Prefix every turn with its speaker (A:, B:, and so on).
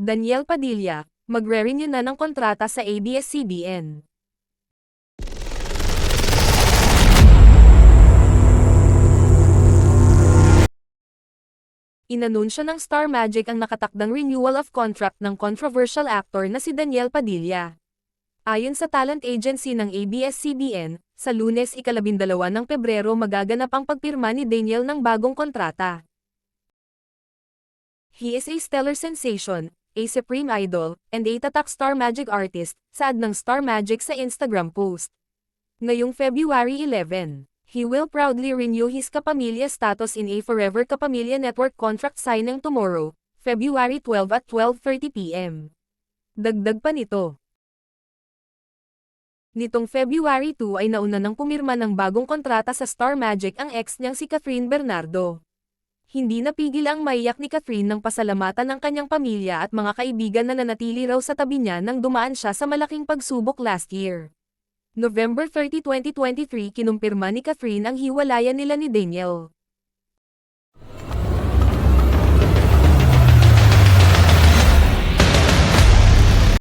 A: Daniel Padilla, magre-renew na ng kontrata sa ABS-CBN. Inanunsyo ng Star Magic ang nakatakdang renewal of contract ng controversial actor na si Daniel Padilla. Ayon sa talent agency ng ABS-CBN, sa Lunes 12 ng Pebrero magaganap ang pagpirma ni Daniel ng bagong kontrata. He is a stellar sensation, a supreme idol, and a tatak Star Magic artist, saad ng Star Magic sa Instagram post. Ngayong February 11, he will proudly renew his Kapamilya status in a Forever Kapamilya Network contract signing tomorrow, February 12 at 12:30 p.m. Dagdag pa nito. Nitong February 2 ay nauna nang pumirma ng bagong kontrata sa Star Magic ang ex niyang si Catherine Bernardo. Hindi napigil ang maiyak ni Catherine ng pasalamatan ng kanyang pamilya at mga kaibigan na nanatili raw sa tabi niya nang dumaan siya sa malaking pagsubok last year. November 30, 2023 kinumpirma ni Catherine ang hiwalayan nila ni Daniel.